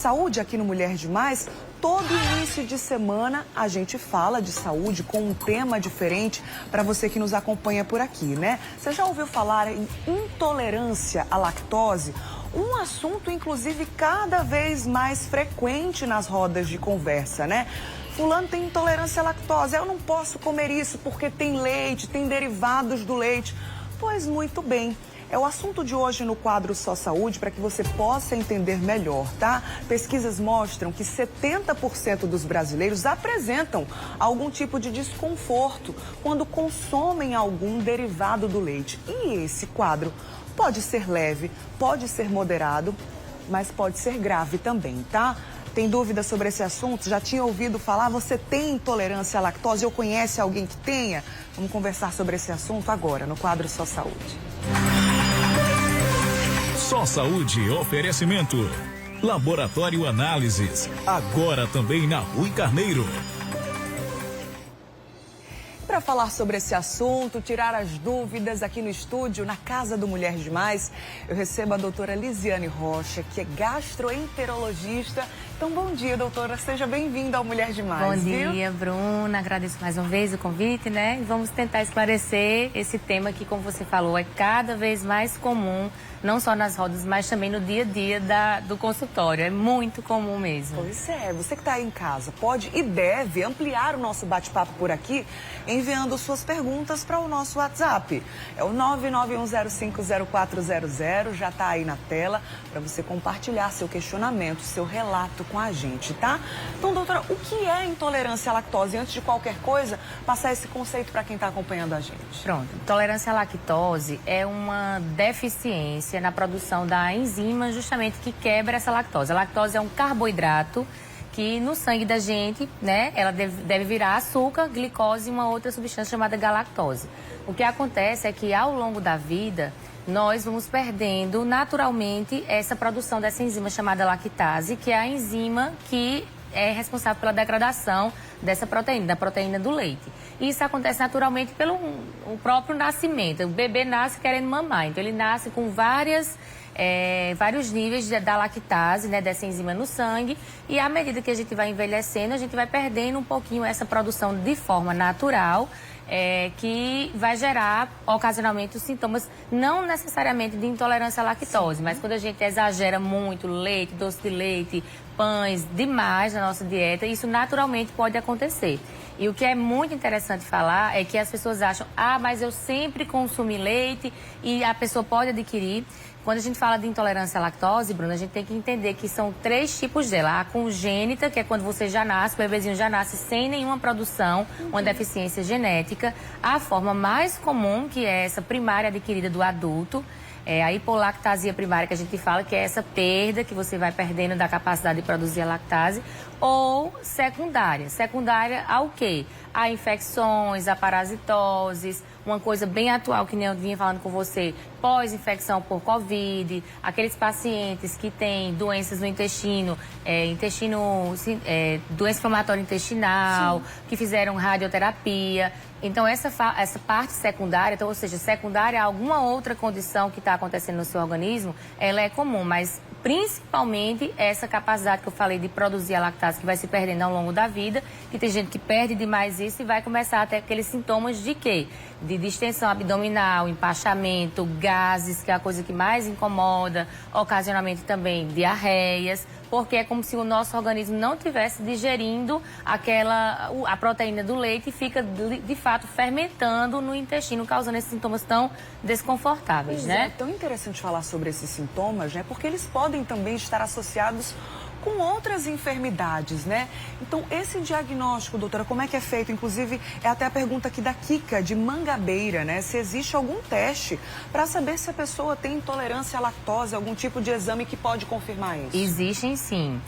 Saúde aqui no Mulher Demais, todo início de semana a gente fala de saúde com um tema diferente para você que nos acompanha por aqui, né? Você já ouviu falar em intolerância à lactose? Um assunto, inclusive, cada vez mais frequente nas rodas de conversa, né? Fulano tem intolerância à lactose, eu não posso comer isso porque tem leite, tem derivados do leite. Pois muito bem. É o assunto de hoje no quadro Só Saúde, para que você possa entender melhor, tá? Pesquisas mostram que 70% dos brasileiros apresentam algum tipo de desconforto quando consomem algum derivado do leite. E esse quadro pode ser leve, pode ser moderado, mas pode ser grave também, tá? Tem dúvida sobre esse assunto? Já tinha ouvido falar? Você tem intolerância à lactose ou conhece alguém que tenha? Vamos conversar sobre esse assunto agora, no quadro Só Saúde. Só Saúde, oferecimento. Laboratório Análises, agora também na Rui Carneiro. Para falar sobre esse assunto, tirar as dúvidas aqui no estúdio, na Casa do Mulher Demais, eu recebo a doutora Lisiane Rocha, que é gastroenterologista. Então, bom dia, doutora. Seja bem-vinda ao Mulher Demais. Bom dia, Bruna. Agradeço mais uma vez o convite, né? E vamos tentar esclarecer esse tema que, como você falou, é cada vez mais comum, não só nas rodas, mas também no dia a dia do consultório. É muito comum mesmo. Pois é. Você que está aí em casa pode e deve ampliar o nosso bate-papo por aqui, enviando suas perguntas para o nosso WhatsApp. É o 991050400, já está aí na tela, para você compartilhar seu questionamento, seu relato com a gente, tá? Então, doutora, o que é intolerância à lactose? Antes de qualquer coisa, passar esse conceito para quem está acompanhando a gente. Pronto. Intolerância à lactose é uma deficiência na produção da enzima justamente que quebra essa lactose. A lactose é um carboidrato que no sangue da gente, né, ela deve virar açúcar, glicose e uma outra substância chamada galactose. O que acontece é que ao longo da vida, nós vamos perdendo naturalmente essa produção dessa enzima chamada lactase, que é a enzima que é responsável pela degradação dessa proteína, da proteína do leite. E isso acontece naturalmente pelo o próprio nascimento. O bebê nasce querendo mamar, então ele nasce com vários níveis da lactase, né, dessa enzima no sangue, e à medida que a gente vai envelhecendo, a gente vai perdendo um pouquinho essa produção de forma natural, que vai gerar ocasionalmente os sintomas, não necessariamente de intolerância à lactose, mas quando a gente exagera muito leite, doce de leite, pães demais na nossa dieta, isso naturalmente pode acontecer. E o que é muito interessante falar é que as pessoas acham, mas eu sempre consumi leite e a pessoa pode adquirir. Quando a gente fala de intolerância à lactose, Bruna, a gente tem que entender que são 3 tipos dela. A congênita, que é quando você já nasce, o bebezinho já nasce sem nenhuma produção, uma deficiência genética. A forma mais comum, que é essa primária adquirida do adulto, é a hipolactasia primária, que a gente fala, que é essa perda que você vai perdendo da capacidade de produzir a lactase, ou secundária. Secundária ao quê? A infecções, a parasitoses, uma coisa bem atual que nem eu vinha falando com você, pós-infecção por Covid, aqueles pacientes que têm doenças no intestino, doença inflamatória intestinal, que fizeram radioterapia. Então, essa parte secundária, então, ou seja, secundária a alguma outra condição que está acontecendo no seu organismo, ela é comum, mas principalmente essa capacidade que eu falei de produzir a lactase que vai se perdendo ao longo da vida, que tem gente que perde demais isso e vai começar a ter aqueles sintomas de quê? De distensão abdominal, empachamento, gases, que é a coisa que mais incomoda, ocasionalmente também diarreias, porque é como se o nosso organismo não estivesse digerindo a proteína do leite e fica, de fato, fermentando no intestino, causando esses sintomas tão desconfortáveis, né? É tão interessante falar sobre esses sintomas, né? Porque eles podem também estar associados com outras enfermidades, né? Então, esse diagnóstico, doutora, como é que é feito? Inclusive, é até a pergunta aqui da Kika, de Mangabeira, né? Se existe algum teste para saber se a pessoa tem intolerância à lactose, algum tipo de exame que pode confirmar isso? Existem, sim.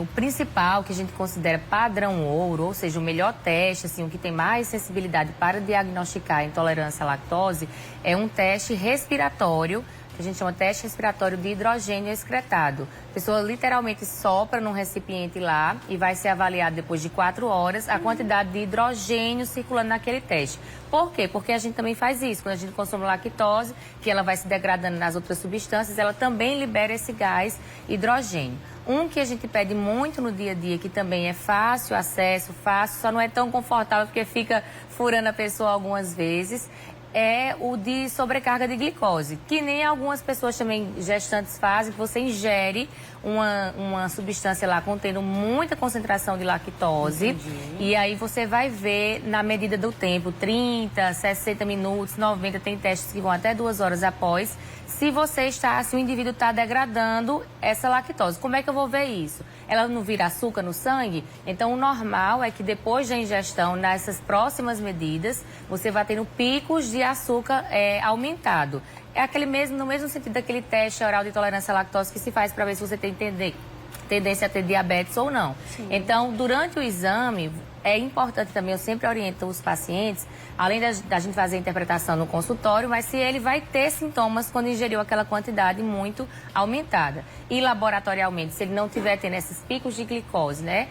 O principal que a gente considera padrão ouro, ou seja, o melhor teste, assim, o que tem mais sensibilidade para diagnosticar a intolerância à lactose, é um teste respiratório, que a gente chama teste respiratório de hidrogênio excretado. A pessoa literalmente sopra num recipiente lá e vai ser avaliado depois de 4 horas a quantidade de hidrogênio circulando naquele teste. Por quê? Porque a gente também faz isso. Quando a gente consome lactose, que ela vai se degradando nas outras substâncias, ela também libera esse gás hidrogênio. Um que a gente pede muito no dia a dia, que também é fácil acesso, só não é tão confortável porque fica furando a pessoa algumas vezes, é o de sobrecarga de glicose, que nem algumas pessoas também gestantes fazem, que você ingere uma substância lá contendo muita concentração de lactose. Entendi. E aí você vai ver na medida do tempo, 30, 60 minutos, 90, tem testes que vão até 2 horas após, se o indivíduo está degradando essa lactose. Como é que eu vou ver isso? Ela não vira açúcar no sangue? Então, o normal é que depois da ingestão, nessas próximas medidas, você vai tendo picos de açúcar aumentado. É no mesmo sentido daquele teste oral de tolerância à lactose que se faz para ver se você tem tendência a ter diabetes ou não. Sim. Então, durante o exame, é importante também, eu sempre oriento os pacientes, além da gente fazer a interpretação no consultório, mas se ele vai ter sintomas quando ingeriu aquela quantidade muito aumentada. E laboratorialmente, se ele não tiver tendo esses picos de glicose, né,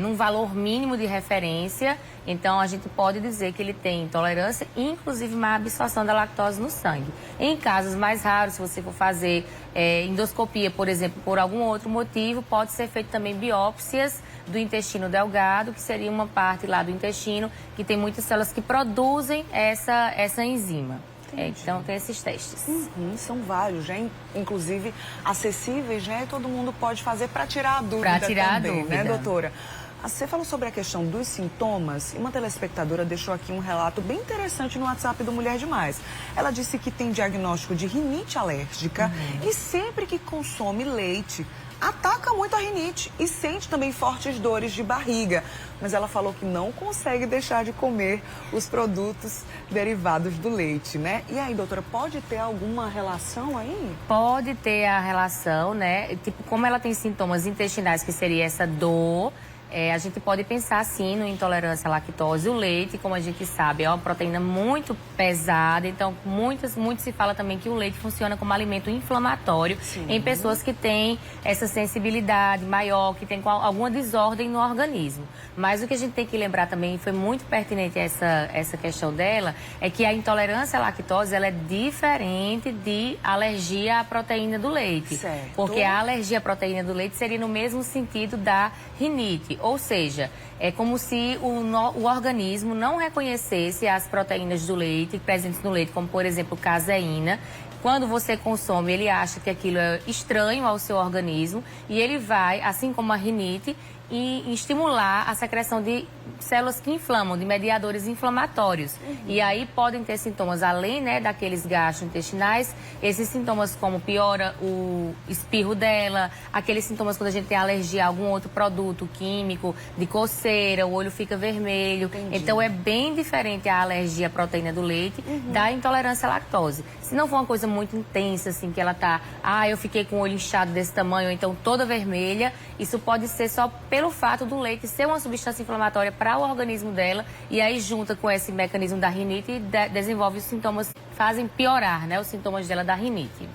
num valor mínimo de referência, então a gente pode dizer que ele tem intolerância, inclusive má absorção da lactose no sangue. Em casos mais raros, se você for fazer endoscopia, por exemplo, por algum outro motivo, pode ser feito também biópsias do intestino delgado, que seria uma parte lá do intestino que tem muitas células que produzem essa enzima. Então tem esses testes. São vários, né? Inclusive acessíveis, né? Todo mundo pode fazer para tirar a dúvida também, né, doutora? Você falou sobre a questão dos sintomas e uma telespectadora deixou aqui um relato bem interessante no WhatsApp do Mulher Demais. Ela disse que tem diagnóstico de rinite alérgica e sempre que consome leite, ataca muito a rinite e sente também fortes dores de barriga. Mas ela falou que não consegue deixar de comer os produtos derivados do leite, né? E aí, doutora, pode ter alguma relação aí? Pode ter a relação, né? Tipo, como ela tem sintomas intestinais, que seria essa dor, a gente pode pensar, sim, no intolerância à lactose. O leite, como a gente sabe, é uma proteína muito pesada, então muito se fala também que o leite funciona como alimento inflamatório em pessoas que têm essa sensibilidade maior, que tem alguma desordem no organismo. Mas o que a gente tem que lembrar também, foi muito pertinente essa questão dela, é que a intolerância à lactose, ela é diferente de alergia à proteína do leite. Certo. Porque a alergia à proteína do leite seria no mesmo sentido da rinite. Ou seja, é como se o organismo não reconhecesse as proteínas do leite, presentes no leite, como por exemplo caseína. Quando você consome, ele acha que aquilo é estranho ao seu organismo e ele vai, assim como a rinite, estimular a secreção de células que inflamam, de mediadores inflamatórios. E aí podem ter sintomas, além, né, daqueles gastrointestinais, esses sintomas como piora o espirro dela, aqueles sintomas quando a gente tem alergia a algum outro produto químico, de coceira, o olho fica vermelho. Entendi. Então é bem diferente a alergia à proteína do leite da intolerância à lactose. Se não for uma coisa muito intensa, assim, que ela tá, eu fiquei com o olho inchado desse tamanho, ou então toda vermelha, isso pode ser só pelo fato do leite ser uma substância inflamatória para o organismo dela, e aí junta com esse mecanismo da rinite e desenvolve os sintomas, fazem piorar, né, os sintomas dela da rinite.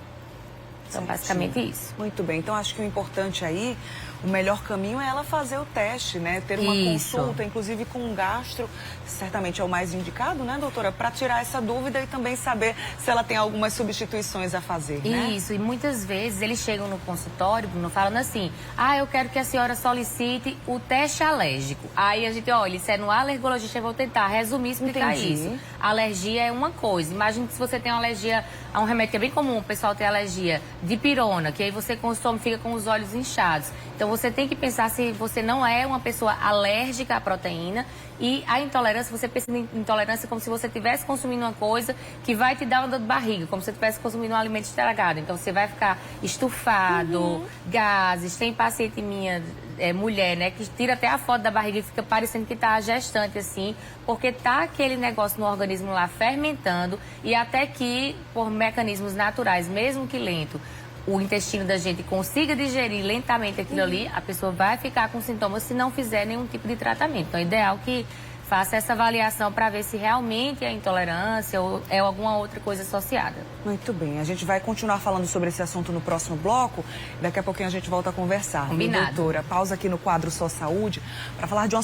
Então, basicamente isso. Muito bem. Então, acho que o importante aí, o melhor caminho é ela fazer o teste, né? Ter uma consulta, inclusive com um gastro, certamente é o mais indicado, né, doutora? Para tirar essa dúvida e também saber se ela tem algumas substituições a fazer, né? Isso, e muitas vezes eles chegam no consultório, Bruno, falando assim, eu quero que a senhora solicite o teste alérgico. Aí a gente, olha, isso é no alergologista, eu vou tentar resumir e explicar isso. Alergia é uma coisa. Imagine se você tem uma alergia a um remédio que é bem comum, o pessoal tem alergia de pirona, que aí você consome, fica com os olhos inchados. Então você tem que pensar se você não é uma pessoa alérgica à proteína. E a intolerância, você pensa em intolerância como se você estivesse consumindo uma coisa que vai te dar uma dor de barriga, como se você estivesse consumindo um alimento estragado. Então você vai ficar estufado, gases. Tem paciente minha, mulher, né, que tira até a foto da barriga e fica parecendo que tá gestante, assim, porque tá aquele negócio no organismo lá fermentando, e até que, por mecanismos naturais, mesmo que lento, o intestino da gente consiga digerir lentamente aquilo ali, a pessoa vai ficar com sintomas se não fizer nenhum tipo de tratamento. Então é ideal que faça essa avaliação para ver se realmente é intolerância ou é alguma outra coisa associada. Muito bem, a gente vai continuar falando sobre esse assunto no próximo bloco. Daqui a pouquinho a gente volta a conversar. Combinado. Doutora, pausa aqui no quadro Só Saúde para falar de uma